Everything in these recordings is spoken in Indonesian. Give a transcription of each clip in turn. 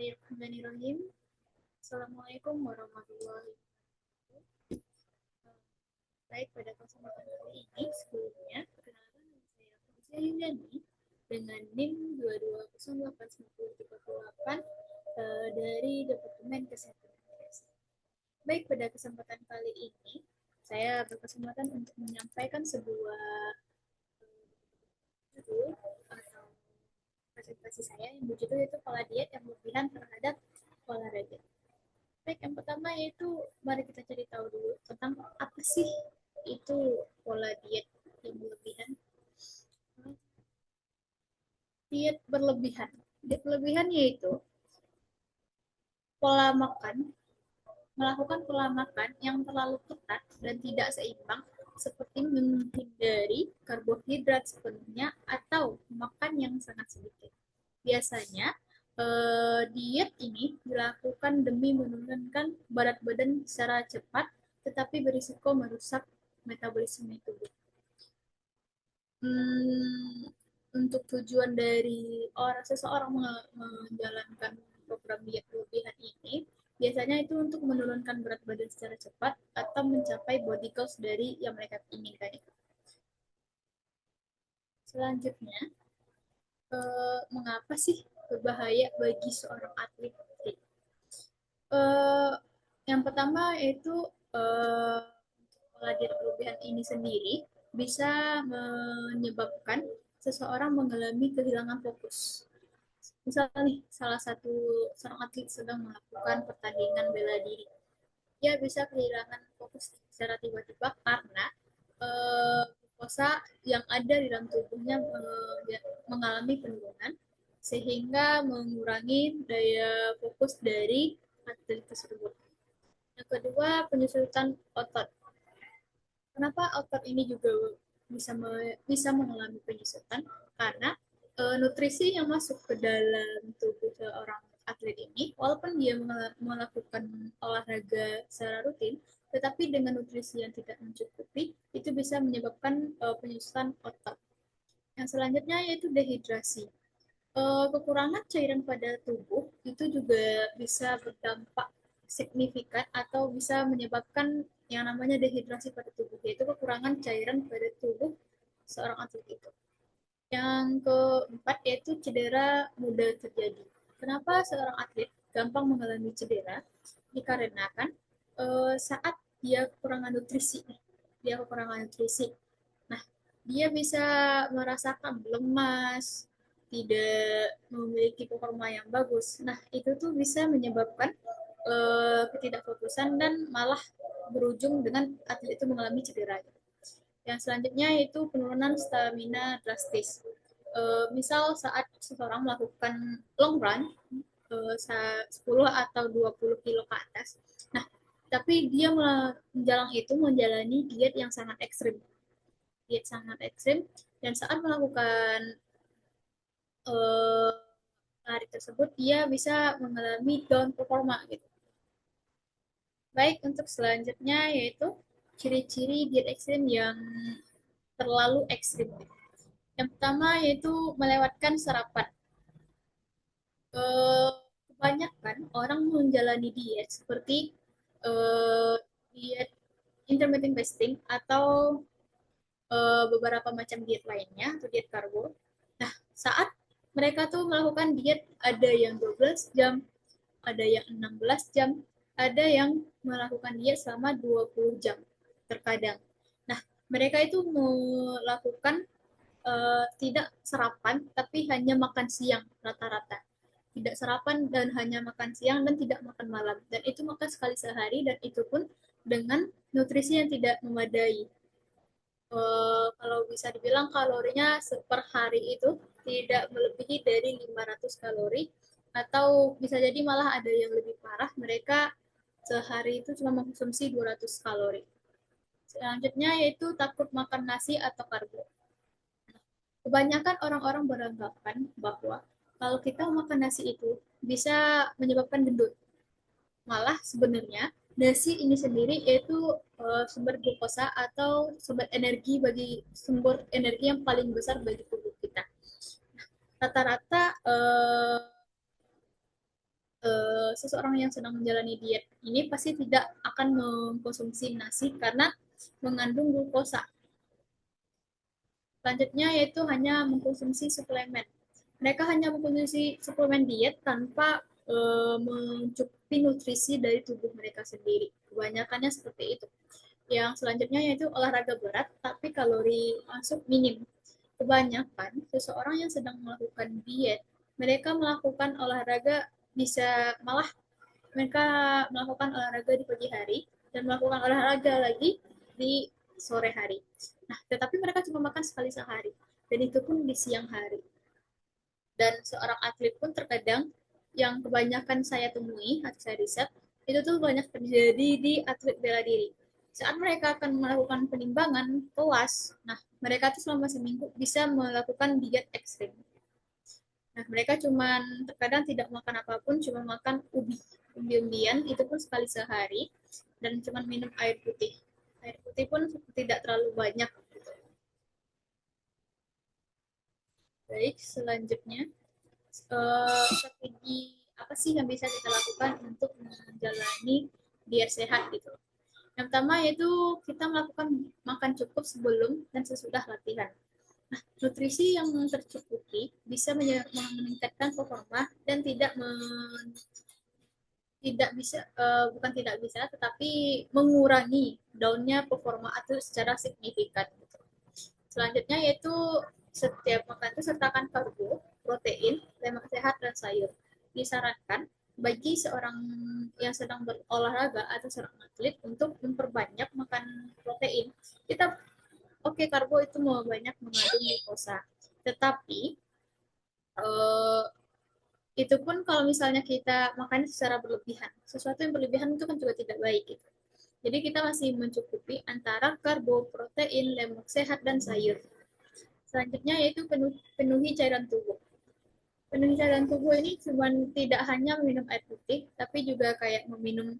Bismillahirrahmanirrahim. Assalamualaikum warahmatullahi wabarakatuh. Baik, pada kesempatan kali ini, sebelumnya, perkenalkan nama saya Fauziah Yundani dengan NIM 2208938 dari Departemen Kesehatan Medis. Baik, pada kesempatan kali ini, saya berkesempatan untuk menyampaikan sebuah judul atau presentasi saya yang berjudul itu pola diet yang berlebihan terhadap olahraga. Baik, yang pertama yaitu mari kita cari tahu dulu tentang apa sih itu pola diet yang berlebihan. Diet berlebihan. Diet berlebihan yaitu pola makan, melakukan pola makan yang terlalu ketat dan tidak seimbang seperti menghindari karbohidrat sepenuhnya atau makan yang sangat sedikit. Biasanya diet ini dilakukan demi menurunkan berat badan secara cepat, tetapi berisiko merusak metabolisme tubuh. Untuk tujuan dari seseorang menjalankan program diet berlebihan ini, biasanya itu untuk menurunkan berat badan secara cepat atau mencapai body goals dari yang mereka inginkan. Selanjutnya, mengapa sih berbahaya bagi seorang atlet? Uh, yang pertama yaitu pola diet berlebihan ini sendiri bisa menyebabkan seseorang mengalami kehilangan fokus. Misalnya nih, salah satu seorang atlet sedang melakukan pertandingan bela diri, dia bisa kehilangan fokus secara tiba-tiba karena glukosa yang ada di dalam tubuhnya mengalami penurunan sehingga mengurangi daya fokus dari atlet tersebut. Yang kedua, penyusutan otot. Kenapa otot ini juga bisa mengalami penyusutan? Karena nutrisi yang masuk ke dalam tubuh seorang atlet ini, walaupun dia melakukan olahraga secara rutin, tetapi dengan nutrisi yang tidak mencukupi, itu bisa menyebabkan penyusutan otot. Yang selanjutnya yaitu dehidrasi. Kekurangan cairan pada tubuh itu juga bisa berdampak signifikan atau bisa menyebabkan yang namanya dehidrasi pada tubuh, yaitu kekurangan cairan pada tubuh seorang atlet itu. Yang keempat yaitu cedera mudah terjadi. Kenapa seorang atlet gampang mengalami cedera? Dikarenakan saat dia kekurangan nutrisi, Nah, dia bisa merasakan lemas, tidak memiliki performa yang bagus. Nah, itu tuh bisa menyebabkan ketidakfokusan dan malah berujung dengan atlet itu mengalami cedera. Yang selanjutnya yaitu penurunan stamina drastis. Misal saat seseorang melakukan long run 10 atau 20 kilo ke atas. Nah, tapi dia menjalani diet yang sangat ekstrim. Dan saat melakukan lari tersebut dia bisa mengalami down performa gitu. Baik, untuk selanjutnya yaitu ciri-ciri diet ekstrim yang terlalu ekstrim. Yang pertama yaitu melewatkan sarapan. Kebanyakan orang menjalani diet seperti diet intermittent fasting atau beberapa macam diet lainnya atau diet karbo. Nah, saat mereka tuh melakukan diet ada yang 12 jam, ada yang 16 jam, ada yang melakukan diet selama 20 jam terkadang. Nah, mereka itu melakukan tidak sarapan tapi hanya makan siang rata-rata. Tidak sarapan dan hanya makan siang dan tidak makan malam. Dan itu makan sekali sehari dan itu pun dengan nutrisi yang tidak memadai. Kalau bisa dibilang kalorinya per hari itu tidak melebihi dari 500 kalori atau bisa jadi malah ada yang lebih parah, mereka sehari itu cuma mengkonsumsi 200 kalori. Selanjutnya yaitu takut makan nasi atau karbo. Kebanyakan orang-orang beranggapan bahwa kalau kita makan nasi itu bisa menyebabkan gendut. Malah sebenarnya nasi ini sendiri yaitu sumber glukosa atau sumber energi yang paling besar bagi tubuh kita. Rata-rata seseorang yang sedang menjalani diet ini pasti tidak akan mengkonsumsi nasi karena mengandung glukosa. Selanjutnya yaitu hanya mengkonsumsi suplemen. Mereka hanya mengkonsumsi suplemen diet tanpa mencukupi nutrisi dari tubuh mereka sendiri. Kebanyakannya seperti itu. Yang selanjutnya yaitu olahraga berat tapi kalori masuk minim. Kebanyakan seseorang yang sedang melakukan diet, mereka melakukan olahraga bisa malah mereka melakukan olahraga di pagi hari dan melakukan olahraga lagi di sore hari. Nah, tetapi mereka cuma makan sekali sehari dan itu pun di siang hari. Dan seorang atlet pun terkadang yang kebanyakan saya temui atau saya riset itu tuh banyak terjadi di atlet bela diri. Saat mereka akan melakukan penimbangan kelas, nah mereka tuh selama seminggu bisa melakukan diet ekstrim. Nah, mereka cuman terkadang tidak makan apapun, cuma makan ubi. Umbi-umbian itu pun sekali sehari dan cuma minum air putih. Air putih pun tidak terlalu banyak. Baik, selanjutnya strategi apa sih yang bisa kita lakukan untuk menjalani diet sehat gitu. Yang pertama yaitu kita melakukan makan cukup sebelum dan sesudah latihan. Nah, nutrisi yang tercukupi bisa meningkatkan performa dan tidak bisa bukan tidak bisa tetapi mengurangi downnya performa atlet secara signifikan. Selanjutnya yaitu setiap makan itu sertakan karbo, protein, lemak sehat dan sayur. Disarankan bagi seorang yang sedang berolahraga atau seorang atlet untuk memperbanyak makan protein. Kita oke, karbo itu mau banyak mengandung glukosa, tetapi eh, itu pun kalau misalnya kita makan secara berlebihan, sesuatu yang berlebihan itu kan juga tidak baik gitu. Jadi kita masih mencukupi antara karbo, protein, lemak sehat dan sayur. Selanjutnya yaitu penuhi cairan tubuh. Penuhi cairan tubuh ini cuma tidak hanya minum air putih, tapi juga kayak meminum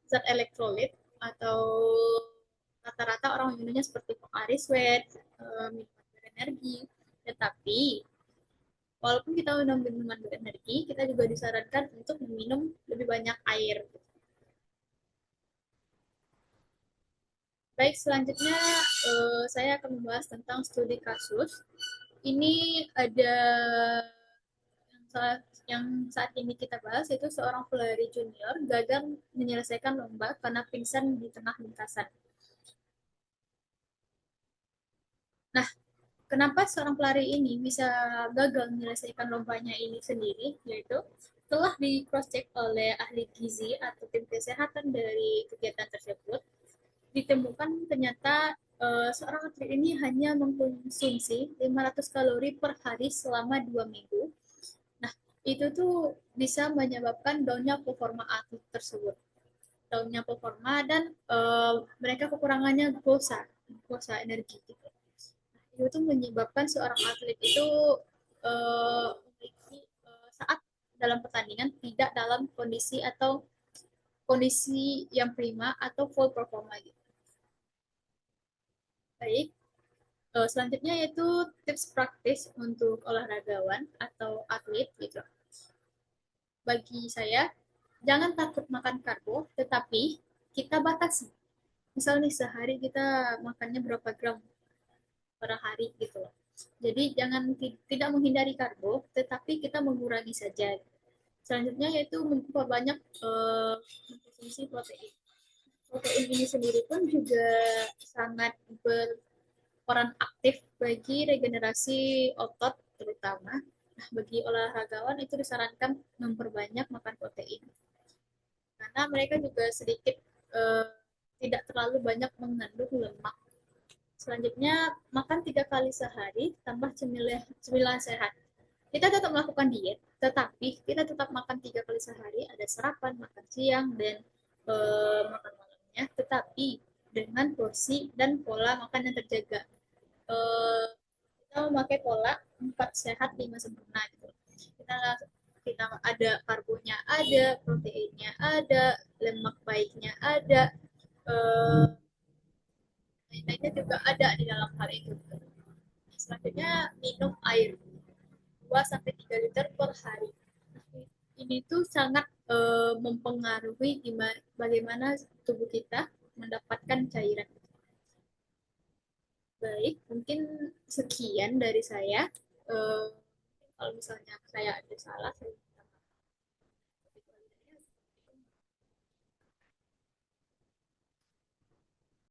zat elektrolit atau rata-rata orang minumnya seperti Pocari Sweat, minuman berenergi. Tetapi walaupun kita minum minuman berenergi, kita juga disarankan untuk meminum lebih banyak air. Baik, selanjutnya saya akan membahas tentang studi kasus. Ini ada yang saat ini kita bahas yaitu seorang pelari junior gagal menyelesaikan lomba karena pingsan di tengah lintasan. Nah, kenapa seorang pelari ini bisa gagal menyelesaikan lombanya ini sendiri? Yaitu telah di cross check oleh ahli gizi atau tim kesehatan dari kegiatan tersebut, ditemukan ternyata seorang atlet ini hanya mengkonsumsi 500 kalori per hari selama 2 minggu. Nah, itu tuh bisa menyebabkan downnya performa atlet tersebut. Downnya performa dan mereka kekurangannya glukosa energi gitu. Itu tuh menyebabkan seorang atlet itu memiliki saat dalam pertandingan tidak dalam kondisi yang prima atau full performa gitu. Baik, selanjutnya yaitu tips praktis untuk olahragawan atau atlet gitu. Bagi saya, jangan takut makan karbo, tetapi kita batasi. Misal nih sehari kita makannya berapa gram per hari gitu loh. Jadi jangan tidak menghindari karbo, tetapi kita mengurangi saja. Selanjutnya yaitu memperbanyak mengkonsumsi protein. Protein ini sendiri pun juga sangat berperan aktif bagi regenerasi otot terutama. Nah, bagi olahragawan itu disarankan memperbanyak makan protein karena mereka juga sedikit eh, tidak terlalu banyak mengandung lemak. Selanjutnya, makan 3 kali sehari tambah cemilan sehat. Kita tetap melakukan diet, tetapi kita tetap makan 3 kali sehari, ada sarapan, makan siang, dan makan malamnya, tetapi dengan porsi dan pola makan yang terjaga. Eh, kita memakai pola 4 sehat 5 sempurna gitu. Kita kita ada karbonya ada, proteinnya ada, lemak baiknya ada, eh, lainnya juga ada di dalam hal itu. Selanjutnya minum air 2 sampai 3 liter per hari. Ini tuh sangat mempengaruhi bagaimana tubuh kita mendapatkan cairan. Baik, mungkin sekian dari saya. Eh, Kalau misalnya saya ada salah, saya